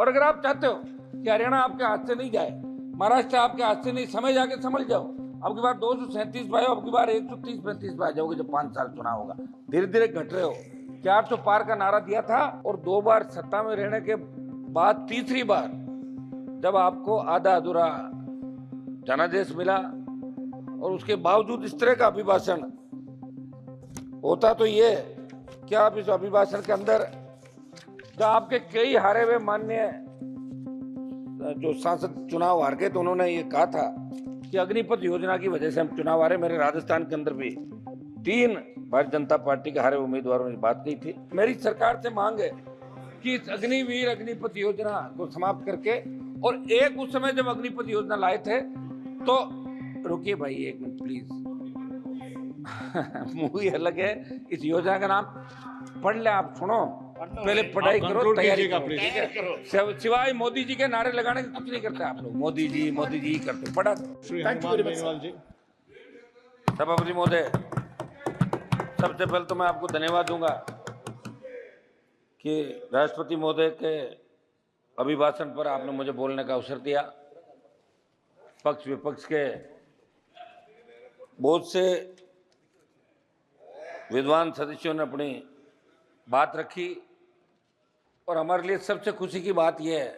और अगर आप चाहते हो कि हरियाणा आपके हाथ से नहीं जाए, महाराष्ट्र आपके हाथ से नहीं, समय जाके समझ जाओ। अब की बार 237 पे आओ, अब की बार 130-35 पे आ जाओगे जब 5 साल चुनाव होगा। धीरे धीरे घट रहे हो। 400 पार का नारा दिया था और 2 बार सत्ता में रहने के बाद तीसरी बार जब आपको आधा अधूरा जनादेश मिला और उसके बावजूद इस तरह का अभिभाषण होता, तो ये क्या आप इस अभिभाषण के अंदर जो आपके कई हारे हुए माननीय जो सांसद चुनाव हार गए, तो उन्होंने ये कहा था कि अग्निपथ योजना की वजह से हम चुनाव हारे। मेरे राजस्थान के अंदर भी 3 भारतीय जनता पार्टी के हारे उम्मीदवारों ने बात की थी। मेरी सरकार से मांग है कि इस अग्निवीर अग्निपथ योजना को समाप्त करके, और एक उस समय जब अग्निपथ योजना लाए थे तो रुकिए भाई एक मिनट प्लीज, मूवी अलग है, इस योजना का नाम पढ़ ले आप, सुनो पहले पढ़ाई करो, तैयारी करो। सिवाय मोदी जी के नारे लगाने के कुछ नहीं करते आप लोग। मोदी जी करते, पढ़ा। सभापति महोदय, सबसे पहले तो मैं आपको धन्यवाद दूंगा कि राष्ट्रपति महोदय के अभिभाषण पर आपने मुझे बोलने का अवसर दिया। पक्ष विपक्ष के बहुत से विद्वान सदस्यों ने अपनी बात रखी, और हमारे लिए सबसे खुशी की बात यह है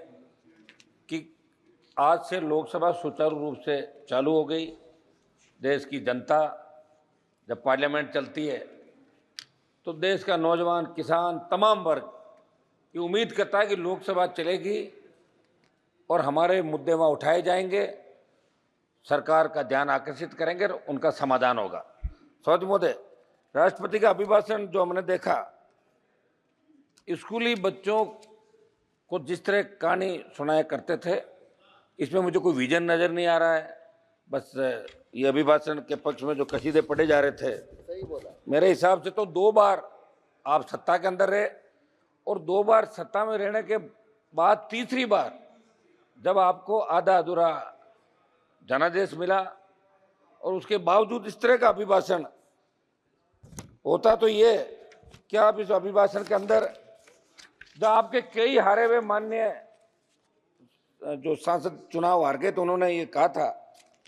कि आज से लोकसभा सुचारू रूप से चालू हो गई। देश की जनता जब पार्लियामेंट चलती है तो देश का नौजवान, किसान, तमाम वर्ग ये उम्मीद करता है कि लोकसभा चलेगी और हमारे मुद्दे वहाँ उठाए जाएंगे, सरकार का ध्यान आकर्षित करेंगे और उनका समाधान होगा। सभापति महोदय, राष्ट्रपति का अभिभाषण जो हमने देखा, स्कूली बच्चों को जिस तरह कहानी सुनाया करते थे, इसमें मुझे कोई विजन नजर नहीं आ रहा है। बस ये अभिभाषण के पक्ष में जो कसीदे पढ़े जा रहे थे, सही बोला, मेरे हिसाब से तो 2 बार आप सत्ता के अंदर रहे, और 2 बार सत्ता में रहने के बाद तीसरी बार जब आपको आधा अधूरा जनादेश मिला और उसके बावजूद इस तरह का अभिभाषण होता, तो ये क्या आप इस अभिभाषण के अंदर जो आपके कई हारे हुए माननीय जो सांसद चुनाव हार गए, तो उन्होंने ये कहा था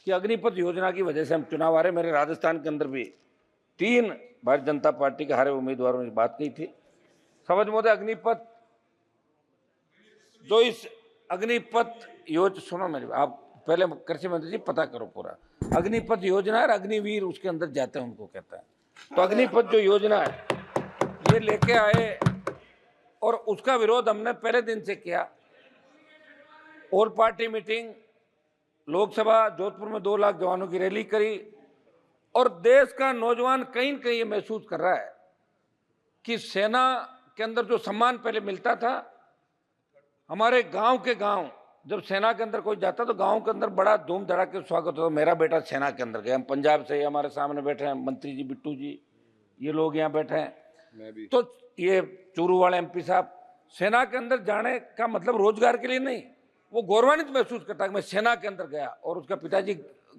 कि अग्निपथ योजना की वजह से हम चुनाव हारे। मेरे राजस्थान के अंदर भी 3 भारतीय जनता पार्टी के हारे उम्मीदवारों ने बात की थी। सभापति महोदय, अग्निपथ जो इस अग्निपथ योजना, सुनो मेरी, आप पहले कृषि मंत्री जी पता करो पूरा। अग्निपथ योजना और अग्निवीर उसके अंदर जाते हैं, उनको कहता है। तो अग्निपथ जो योजना है ये लेके आए, और उसका विरोध हमने पहले दिन से किया। All party meeting, Lok Sabha Jodhpur में 2 लाख जवानों की रैली करी, और देश का नौजवान कहीं न कहीं ये महसूस कर रहा है कि सेना के अंदर जो सम्मान पहले मिलता था, हमारे गांव के गांव जब सेना के अंदर कोई जाता तो गांव के अंदर बड़ा धूम धड़ाके स्वागत होता। मेरा बेटा सेना के अंदर गया। हम पंजाब से, हमारे सामने बैठे हैं मंत्री जी, बिट्टू जी, ये लोग यहाँ बैठे हैं। तो ये चूरू वाले एमपी साहब, सेना के अंदर जाने का मतलब रोजगार के लिए नहीं, वो गौरवान्वित महसूस करता है कि मैं सेना के अंदर गया, और उसका पिताजी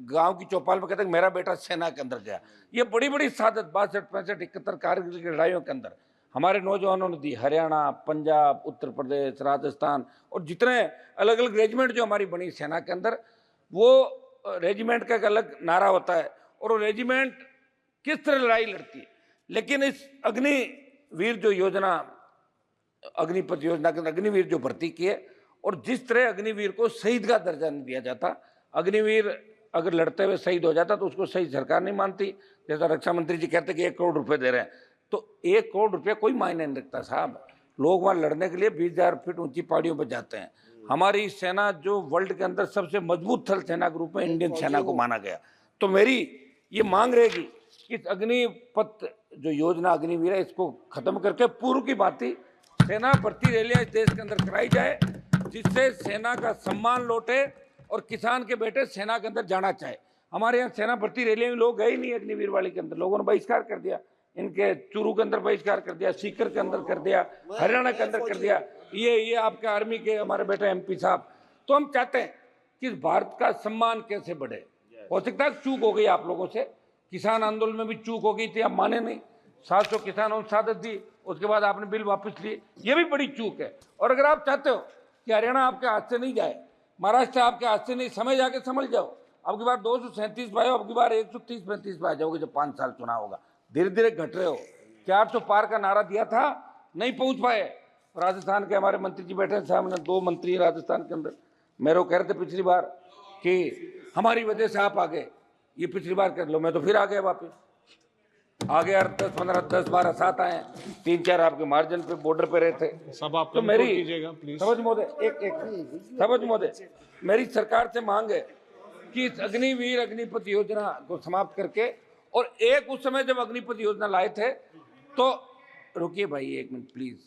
गांव की चौपाल में कहते हैं मेरा बेटा सेना के अंदर गया। ये बड़ी बड़ी सादत 62, 65, 71 कारगिल की लड़ाइयों के अंदर हमारे नौजवानों ने दी। हरियाणा, पंजाब, उत्तर प्रदेश, राजस्थान, और जितने अलग अलग रेजिमेंट जो हमारी बनी सेना के अंदर, वो रेजिमेंट का एक अलग नारा होता है, और वो रेजिमेंट किस तरह लड़ाई लड़ती है। लेकिन इस अग्निवीर जो योजना, अग्निपथ योजना के अंदर अग्निवीर जो भर्ती किए, और जिस तरह अग्निवीर को शहीद का दर्जा नहीं दिया जाता, अग्निवीर अगर लड़ते हुए शहीद हो जाता तो उसको सही सरकार नहीं मानती। जैसा रक्षा मंत्री जी कहते कि 1 करोड़ रुपए दे रहे हैं, तो 1 करोड़ रुपया कोई मायने नहीं रखता साहब। लोग वहां लड़ने के लिए 20,000 फीट ऊंची पहाड़ियों पर जाते हैं। हमारी सेना जो वर्ल्ड के अंदर सबसे मजबूत थल सेना के रूप में इंडियन सेना को माना गया। तो मेरी ये मांग रहेगी कि इस अग्निपथ जो योजना अग्निवीर है, इसको खत्म करके पूर्व की भांति सेना भर्ती रैलियां इस देश के अंदर कराई जाए, जिससे सेना का सम्मान लौटे और किसान के बेटे सेना के अंदर जाना चाहे। हमारे यहाँ सेना भर्ती रैलियां में लोग गए ही नहीं अग्निवीर वाली के अंदर, लोगों ने बहिष्कार कर दिया। इनके चूरू के अंदर बहिष्कार कर दिया, सीकर के अंदर कर दिया, हरियाणा के अंदर कर दिया, ये आपके आर्मी के हमारे बेटे एमपी साहब। तो हम चाहते हैं कि भारत का सम्मान कैसे बढ़े। हो सकता है चूक हो गई आप लोगों से, किसान आंदोलन में भी चूक हो गई थी, आप माने नहीं। 700 किसानों ने शहादत दी, उसके बाद आपने बिल वापस लिए, ये भी बड़ी चूक है। और अगर आप चाहते हो कि हरियाणा आपके हाथ से नहीं जाए, महाराष्ट्र आपके हाथ से नहीं, समय जाके समझ जाओ। अब की बार 237 पे आए हो, अब की बार 130-35 पे आ जाओगे जब 5 साल चुनाव होगा। धीरे धीरे घट रहे हो। 400 पार का नारा दिया था, नहीं पहुंच पाए। राजस्थान के हमारे मंत्री जी बैठे हैं, सामने 2 मंत्री हैं राजस्थान के अंदर, मेरे को कह रहे थे पिछली बार कि हमारी वजह से आप आ गए, ये पिछली बार कर लो, मैं तो फिर आ गया वापस। आ गया 10-15, 10-12 7 आए, 3-4 आपके मार्जिन पे बॉर्डर पे रहे थे। सब आप तो मेरी कीजिएगा प्लीज। समझ महोदय, समझ महोदय, मेरी सरकार से मांग है कि इस अग्निवीर अग्निपथ योजना को समाप्त करके, और एक उस समय जब अग्निपथ योजना लाए थे तो, रुकिए भाई 1 मिनट प्लीज,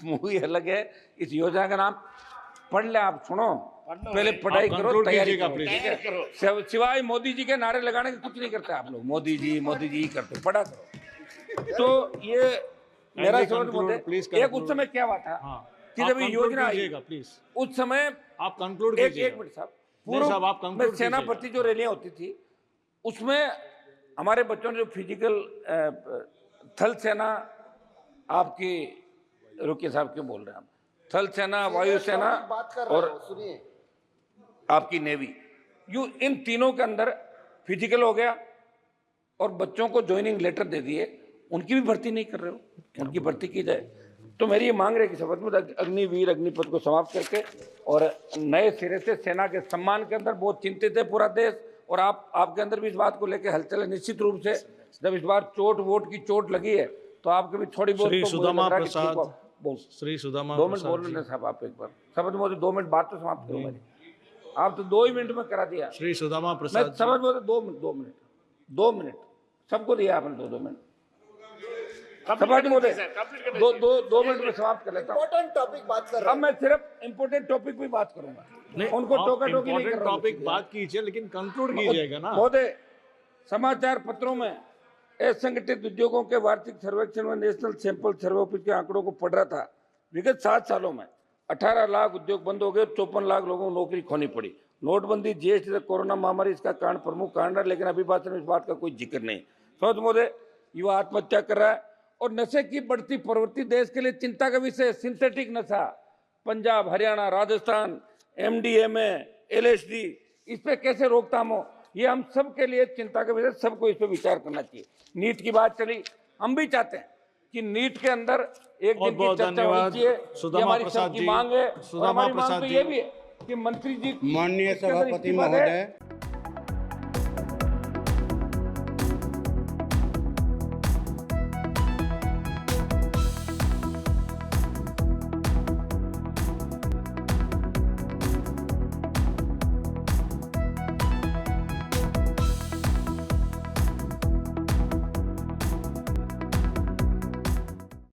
मूवी अलग है, इस योजना का नाम पढ़ ले, आप सुनो, पहले पढ़ाई करो, तैयारी करो, ठीक है? सिवाय मोदी जी के नारे लगाने के कुछ नहीं करते आप लोग, मोदी जी ही करते, पढ़ा करो। तो ये मेरा समझ महोदय, एक उस समय क्या हुआ था कि जब ये योजना आई, उस समय आप कंक्लूड कीजिए। एक मिनट साहब, पूर्व में सेना भर्ती जो रैलियां होती थी, उसमें हमारे बच्चों ने जो फिजिकल थल सेना आपकी, रुकिए साहब क्यों बोल रहे हैं आप, थल सेना, वायुसेना और आपकी नेवी, इन तीनों के अंदर फिजिकल हो गया और बच्चों को ज्वाइनिंग लेटर दे दिए, उनकी भी भर्ती नहीं कर रहे हो, उनकी भर्ती की जाए। तो मेरी ये मांग रही है कि शपथ में अग्निवीर अग्निपथ को समाप्त करके और नए सिरे से सेना के सम्मान के अंदर बहुत चिंतित है पूरा देश, और आपके अंदर भी इस बात को लेकर हलचल है निश्चित रूप से। जब इस बार वोट की चोट लगी है तो आपके भी थोड़ी बहुत श्री सुदामा प्रसाद 2 मिनट बोल रहे साहब, आप एक बार शपथ मोदी 2 मिनट बात तो समाप्त करो मेरी, आप तो 2 ही मिनट में करा दिया। श्री सुदामा प्रसाद, मैं समझ मोदी 2 मिनट सबको दिया आपने, 2 मिनट समाज मोदी, 2 मिनट में समाप्त कर लेता हूँ। इम्पोर्टेंट टॉपिक बात कर रहे हैं। अब मैं सिर्फ इम्पोर्टेंट टॉपिक पे बात करूंगा, उनको टोका टोकी नहीं कर रहा हूं। टॉपिक बात कीजिए लेकिन कंक्लूड कीजिएगा ना महोदय। समाचार पत्रों में असंगठित उद्योगों के वार्षिक सर्वेक्षण में नेशनल सैंपल सर्वे ऑफिस के आंकड़ों को पढ़ रहा था। विगत 7 सालों में 18 लाख उद्योग बंद हो गए, 54 लाख लोगों को नौकरी खोनी पड़ी। नोटबंदी, जीएसटी से कोरोना महामारी इसका कारण, प्रमुख कारण है, लेकिन अभी बात में इस बात का कोई जिक्र नहीं। समझ महोदय, युवा आत्महत्या कर रहा है और नशे की बढ़ती प्रवृत्ति देश के लिए चिंता का विषय। सिंथेटिक नशा, पंजाब, हरियाणा, राजस्थान, MDMA, LSD, इस पे कैसे रोकथाम हो, ये हम सब के लिए चिंता का विषय, सबको इस पे विचार करना चाहिए। नीट की बात चली, हम भी चाहते हैं कि नीट के अंदर एक दिन की चर्चा होनी चाहिए, ये हमारी सबकी मांग है। और हमारी मांग तो ये भी है कि मंत्री जी, माननीय सभापति महोदय।